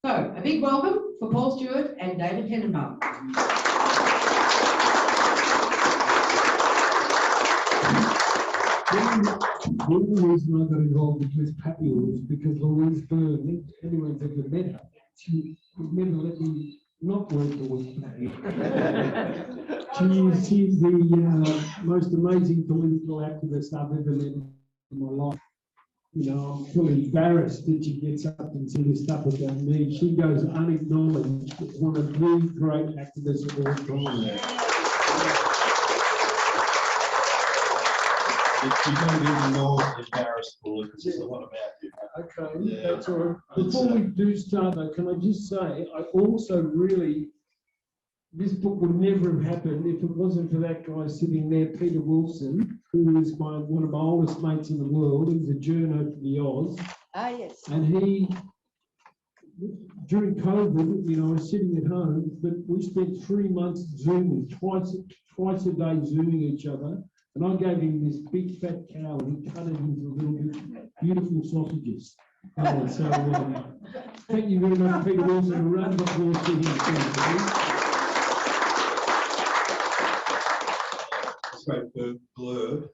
So, a big welcome for Paul Stewart and David Tenenbaum. The only reason I got involved with West Papua was because Louise Byrne, anyone's ever met her, she would never let me not work for West Papua. She's the most amazing political activist I've ever met in my life. You know, I'm fully embarrassed that she gets up and says this stuff about me. She goes unacknowledged as one of the great activists of all time. You don't even know embarrassed, Paul, because there's a lot about you. Okay, yeah. That's all right. Before we do start though, can I just say, I also really, this book would never have happened if it wasn't for that guy sitting there, Peter Wilson, who is one of my oldest mates in the world. He's a journo for the Oz. Ah, yes. And he, during COVID, you know, I was sitting at home, but we spent 3 months Zooming, twice a day Zooming each other. And I gave him this big fat cow and he cut it into little beautiful sausages. So thank you very much, Peter Wilson. A round of applause to him. It's a great blurb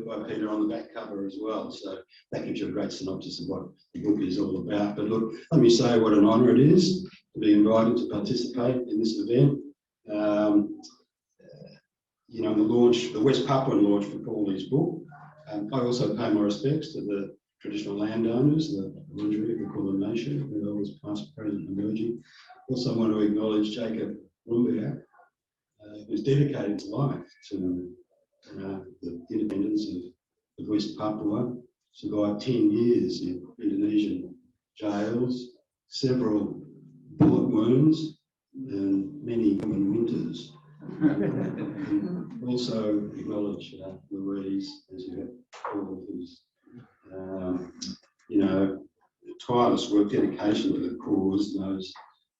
by Peter on the back cover as well. So that gives you a great synopsis of what the book is all about. But look, let me say what an honour it is to be invited to participate in this event. You know, the West Papuan launch for Paulie's book. I also pay my respects to the traditional landowners, the Wurundjeri, the Kulin Nation, who was past, present, and emerging. Also want to acknowledge Jacob Rumbiak, who's dedicated his life to the independence of West Papua. Survived 10 years in Indonesian jails, several bullet wounds, and many common winters. And also acknowledge Louise, as you have all, who's you know, tireless work, dedication to the cause knows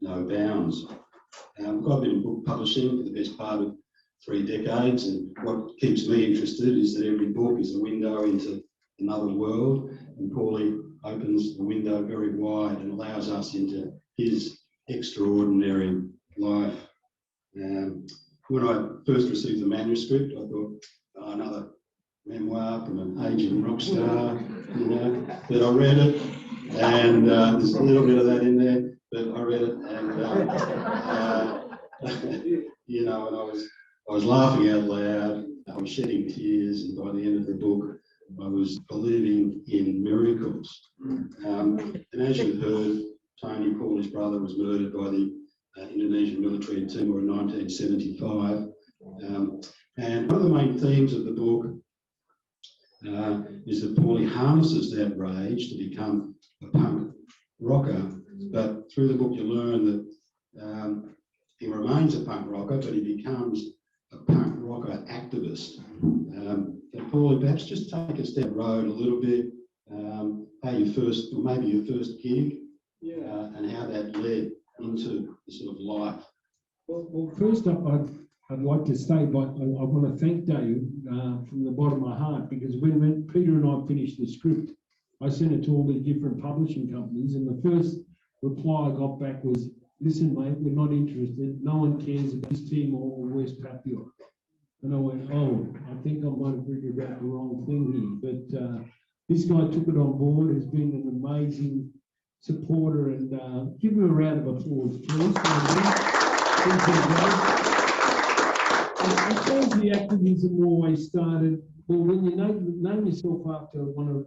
no bounds. I've been in book publishing for the best part of 3 decades, and what keeps me interested is that every book is a window into another world, and Paulie opens the window very wide and allows us into his extraordinary life. When I first received the manuscript, I thought, oh, another memoir from an aging rock star, you know, but I read it, and there's a little bit of that in there, but I read it, and you know, and I was laughing out loud, I was shedding tears, and by the end of the book, I was believing in miracles. And as you heard, Tony, Paulie's brother, was murdered by the Indonesian military in Timor in 1975. And one of the main themes of the book is that Paulie harnesses that rage to become a punk rocker. But through the book, you learn that he remains a punk rocker, but he becomes a punk rocker activist. And Paulie, perhaps just take us down the road a little bit, how you first, or maybe your first gig, and how that led into the sort of life. Well, first up, I'd like to say, but I want to thank Dave from the bottom of my heart, because when Peter and I finished the script, I sent it to all the different publishing companies, and the first reply I got back was, listen, mate, we're not interested. No one cares about this team or West Papua. And I went, oh, I think I might have read about the wrong thing here. But this guy took it on board, has been an amazing supporter, and give him a round of applause, please. I suppose the activism always started, well, when you name yourself after one of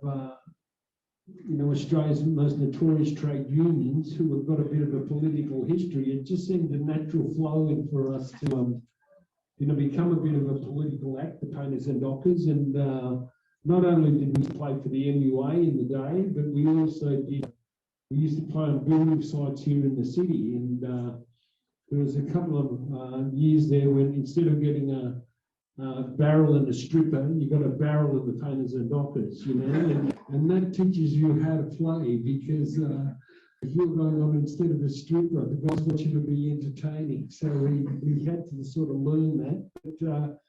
you know, Australia's most notorious trade unions, who have got a bit of a political history, it just seemed a natural flowing for us to you know, become a bit of a political act, the painters and dockers. And not only did we play for the MUA in the day, but we also we used to play on building sites here in the city. And there was a couple of years there when instead of getting a barrel and a stripper, you got a barrel of the painters and dockers, you know, and that teaches you how to play, because if you're going on instead of a stripper, the guys want you to be entertaining. So we had to sort of learn that, but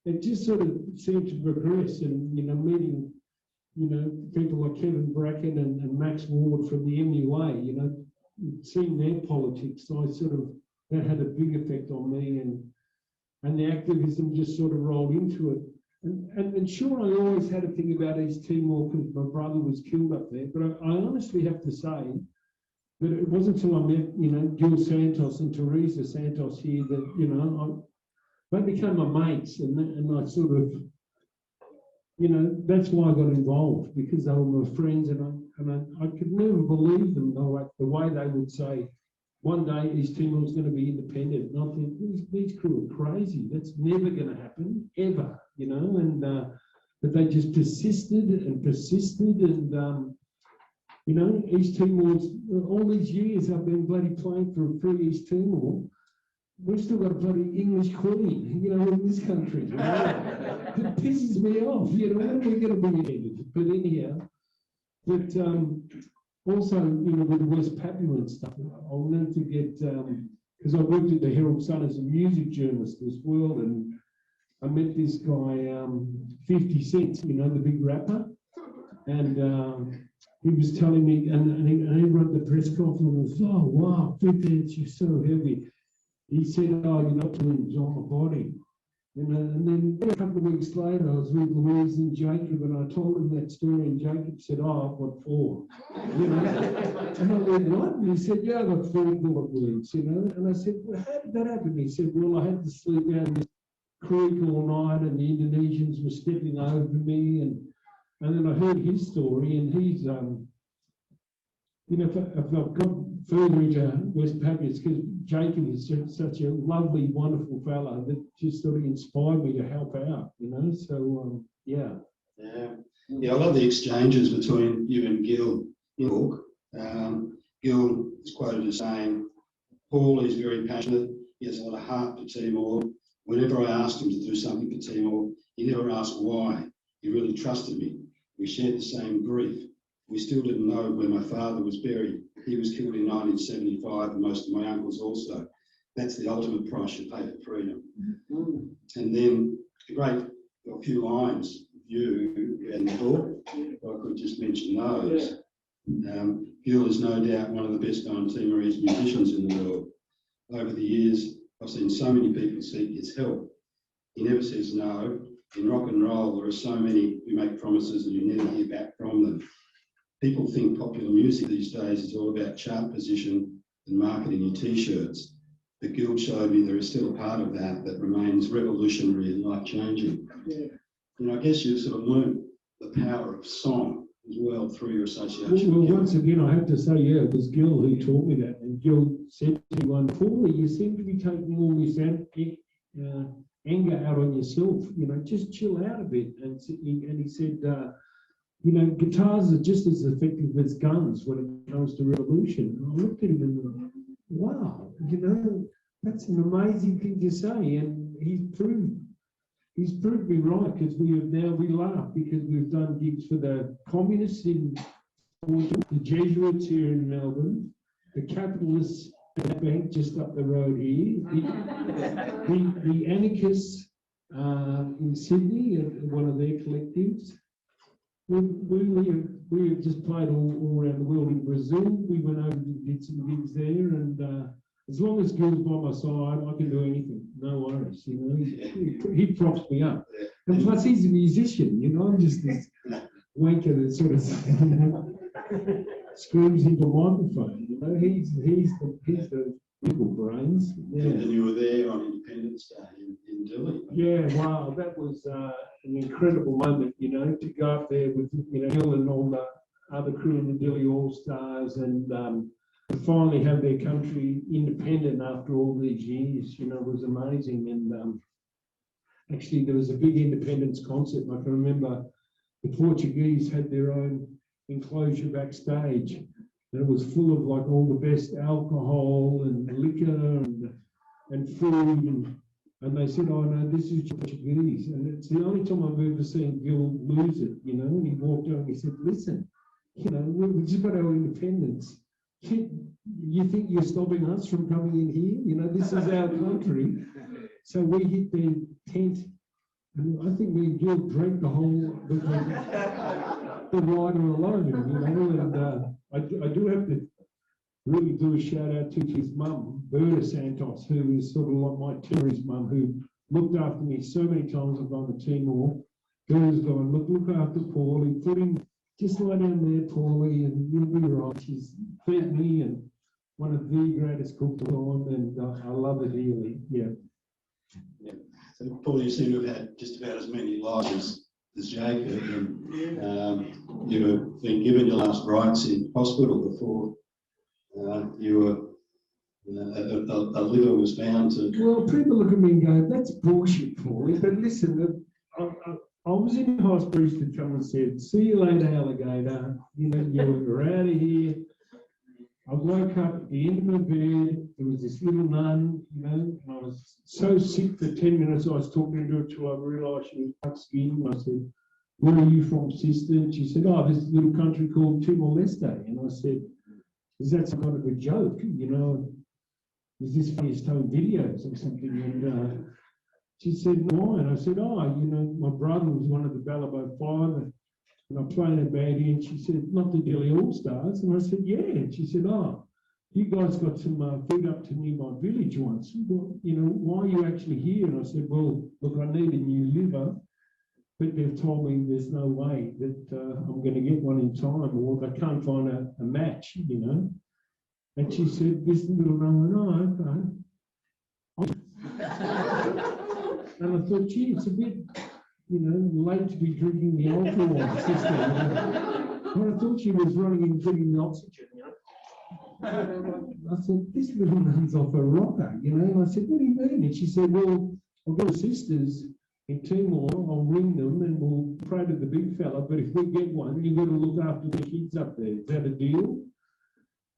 it just sort of seemed to progress, and, you know, meeting, you know, people like Kevin Bracken and Max Ward from the MUA, you know, seeing their politics, so that had a big effect on me, and the activism just sort of rolled into it. And sure, I always had a thing about East Timor because my brother was killed up there, but I honestly have to say that it wasn't until I met, Gil Santos and Teresa Santos here that, they became my mates, and I sort of, that's why I got involved, because they were my friends, and I could never believe them, the way they would say, one day East Timor is going to be independent. And I think these crew are crazy. That's never going to happen, ever, but they just persisted, and East Timor's, all these years I've been bloody playing for a free East Timor. We've still got a bloody English queen, in this country. It pisses me off, when are we going to be ended? But anyhow, also, with the West Papua and stuff, I'll need to get, because I worked at the Herald Sun as a music journalist as well, and I met this guy, 50 Cent, the big rapper, and he was telling me, and he wrote the press conference, oh, wow, 50 Cent, you're so heavy. He said, oh, you're not twins on my body. And then a couple of weeks later, I was with Louise and Jacob, and I told him that story, and Jacob said, oh, I've got 4. And I went, what? And he said, yeah, I've got 4 bullet wounds, And I said, well, how did that happen? He said, well, I had to sleep down this creek all night, and the Indonesians were stepping over me, and then I heard his story, and he's, if I've gone further into West Papua, it's because Jacob is such a lovely, wonderful fellow that just sort of inspired me to help out, So, yeah. Yeah, I love the exchanges between you and Gil in the book. Gil is quoted as saying, Paul is very passionate, he has a lot of heart for Timor. Whenever I asked him to do something for Timor, he never asked why. He really trusted me. We shared the same grief. We still didn't know where my father was buried. He was killed in 1975, and most of my uncles also. That's the ultimate price you pay for freedom. And then a few lines of you in the book, if I could just mention those. Gil is no doubt one of the best known Timorese musicians in the world. Over the years, I've seen so many people seek his help. He never says no. In rock and roll, there are so many who make promises and you never hear back from them. People think popular music these days is all about chart position and marketing your T-shirts. But Gil showed me there is still a part of that remains revolutionary and life-changing. I guess you've sort of learned the power of song as well through your association. Well, once again, I have to say, it was Gil who taught me that. And Gil said to me one, Paul, you seem to be taking all this anger out on yourself. Just chill out a bit. And he said, guitars are just as effective as guns when it comes to revolution. And I looked at him and went, wow, that's an amazing thing to say. And he's proved me right, because we laugh because we've done gigs for the communists in the Jesuits here in Melbourne, the capitalists at the bank just up the road here, the anarchists in Sydney at one of their collectives. We have just played all around the world. In Brazil, we went over and did some gigs there, and as long as Gil's by my side, I can do anything. No worries, He props me up, and plus he's a musician. I'm just this wanker that sort of screams into a microphone. He's the little brains. Yeah. And you were there on Independence Day in Dili. Yeah, wow, that was an incredible moment, to go up there with, Gil and all the other crew in the Dili All-Stars, and to finally have their country independent after all these years, was amazing. And actually, there was a big independence concert. I can remember the Portuguese had their own enclosure backstage, and it was full of like all the best alcohol and liquor and food, and they said, oh no, this is Portuguese. And it's the only time I've ever seen Gil lose it, and he walked over and he said, listen, we just got our independence. You think you're stopping us from coming in here? This is our country. So we hit their tent, and I think me and Gil drank the whole the rider alone, and I do have to really do a shout out to his mum, Berta Santos, who is sort of like my terrorist mum, who looked after me so many times I've gone to Timor. Berta's gone, look after Paulie, put him, just lie down there, Paulie, and you'll be right. She's fed me and one of the greatest cooks of all time, and I love it dearly. Yeah. Yeah. So, Paul, you seem to have had just about as many lives as Jacob, and you've been given your last rites in hospital before you were. A liver was found to. Well, people look at me and go, "That's bullshit, Paulie." But listen, I was in the hospital to come and said, "See you later, alligator. You know, you're out of here." I woke up at the end of my bed. There was this little nun, you know, and I was so sick for 10 minutes. I was talking to her till I realised she was dark skinned. I said, "Where are you from, sister?" And she said, "Oh, this little country called Timor-Leste." And I said, "Is that some kind of a joke? You know, is this funniest home videos or something?" And she said, "No." And I said, "Oh, you know, my brother was one of the Ballabo Five. And I played a baddie," and she said, "Not the Delhi All-Stars." And I said, "Yeah." And she said, "Oh, you guys got some food up to near my village once. Well, you know, why are you actually here?" And I said, "Well, look, I need a new liver, but they've told me there's no way that I'm going to get one in time, or they can't find a match, you know." And she said, this little man went, "Oh, okay." And I thought, gee, it's a bit, you know, late to be drinking the alcohol, sister. You know? But I thought she was running and drinking the oxygen, you know. I thought, this little nun's off a rocker, you know. And I said, "What do you mean?" And she said, "Well, I've got sisters in Timor, I'll ring them and we'll pray to the big fella, but if we get one, you've got to look after the kids up there. Is that a deal?"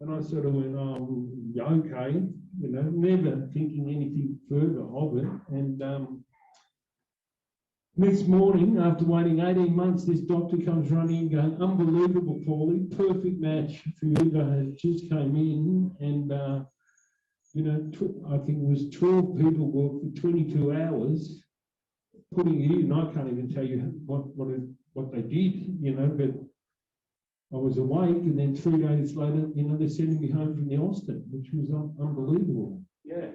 And I sort of went, "Oh, yeah, okay," you know, never thinking anything further of it. And next morning, after waiting 18 months, this doctor comes running going, "Unbelievable, Paulie, perfect match for your liver has just came in." And, you know, I think it was 12 people worked for 22 hours putting it in. I can't even tell you what they did, you know, but I was awake, and then 3 days later, you know, they're sending me home from the Austin, which was unbelievable. Yeah.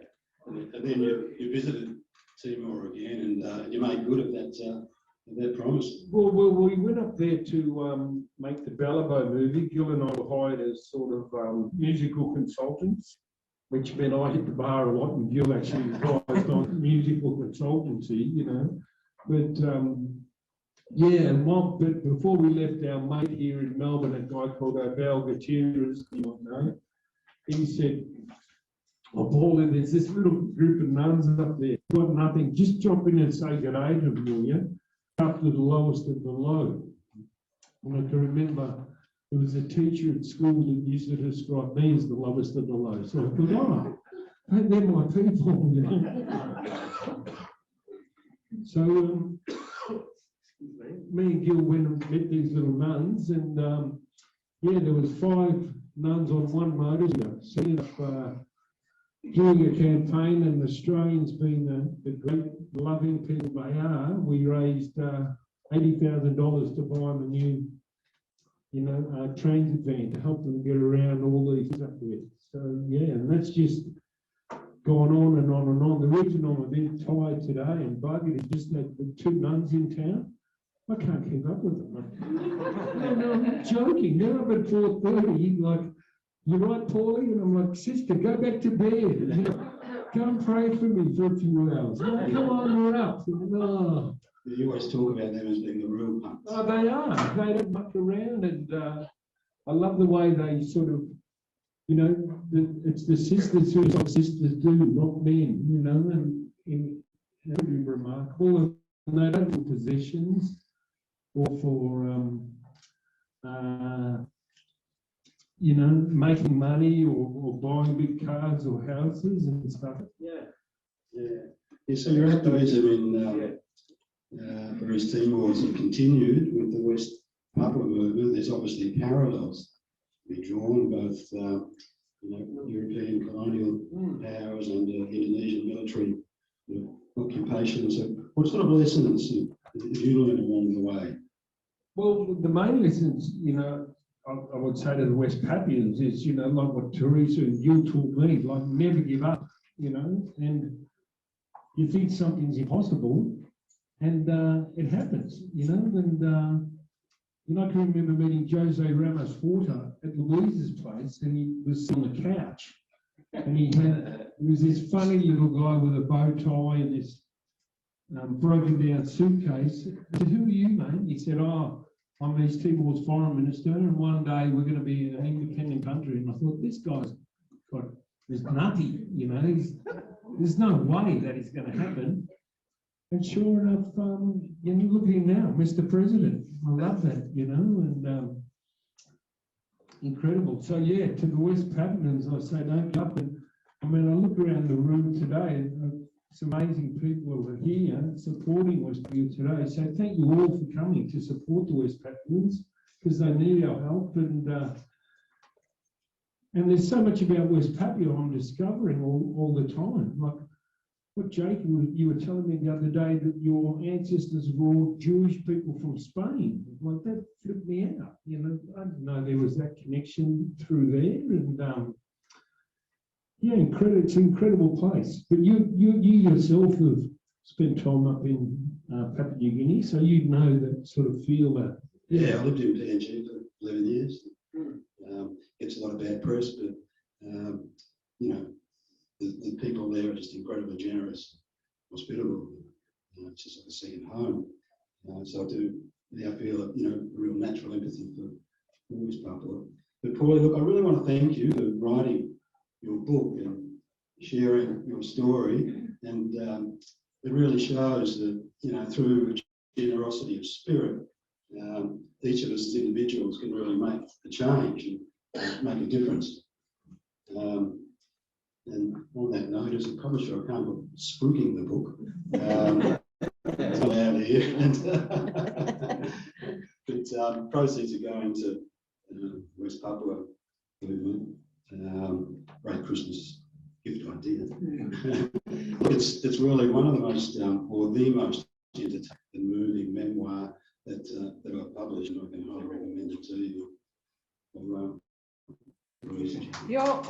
And then you visited Timor again, and you made good of that promise. Well, we went up there to make the Ballabo movie. Gil and I were hired as sort of musical consultants, which meant I hit the bar a lot, and Gil actually advised on musical consultancy, you know. But yeah, but before we left, our mate here in Melbourne, a guy called Abel Gutierrez, you might know, he said, "Oh, Paulie, there's this little group of nuns up there, got nothing, just jump in and say good day to them, will you? Up to the lowest of the low." And I can remember there was a teacher at school that used to describe me as the lowest of the low. So I thought, "Oh, they're my people," you know. So me and Gil went and met these little nuns, and yeah, there was 5 nuns on one motor. Setting up doing a campaign, and Australians being the great loving people they are, we raised $80,000 to buy them a new, you know, transit van to help them get around all these up there. So yeah, and that's just gone on and on and on. The reason I'm a bit tired today and buggered is just that the 2 nuns in town, I can't keep up with them. No, I'm not joking. They're up at 4:30, like, "You right, Paulie?" And I'm like, "Sister, go back to bed. You know, go and pray for me for a few hours." "No, come on, we're up." "Oh." You always talk about them as being the real punks. Oh, they are. They don't muck around, and I love the way they sort of, you know, it's the sisters who sisters do, not men, you know, and pretty remarkable. And they don't do possessions or for, you know, making money or buying big cars or houses and stuff. Yeah. Yeah, so your activism in for East Timor has continued with the West Papua movement. There's obviously parallels to be drawn, both you know, European colonial powers and Indonesian military occupation. So what sort of lessons have you learned along the way? Well, the main lessons, you know, I would say to the West Papuans is, like what Teresa and you taught me, like never give up, and you think something's impossible, and it happens, and I can remember meeting Jose Ramos Horta at Louise's place, and he was on the couch, and he was this funny little guy with a bow tie and this broken down suitcase. I said, "Who are you, mate?" He said, "Oh, I'm East Timor's foreign minister, and one day we're going to be an independent country." And I thought, this guy's is nutty, there's no way that is going to happen. And sure enough, look at him now, Mr. President. I love that, and incredible. So yeah, to the West Papuans, I say don't give up. And I mean, I look around the room today, some amazing people are here supporting West Papua today. So thank you all for coming to support the West Papuans, because they need our help. And there's so much about West Papua I'm discovering all the time. Like what Jake, you were telling me the other day that your ancestors were all Jewish people from Spain. Like that flipped me out. I didn't know there was that connection through there. And yeah, it's an incredible place. But you yourself have spent time up in Papua New Guinea, so you know that sort of feel that. Yeah, I lived in PNG for 11 years. Gets a lot of bad press, but the people there are just incredibly generous, hospitable. It's just like a second home. So I do now feel a real natural empathy for West Papua. But Paulie, look, I really want to thank you for writing your book and sharing your story, and it really shows that through generosity of spirit, each of us as individuals can really make a change and make a difference. And on that note, as a publisher, I can't look spooking the book. It's not out here. But proceeds are going to West Papua movement. Great Christmas gift idea. It's really one of the most, or the most entertaining and moving memoir that I've published, and I can highly recommend it to you. Yo.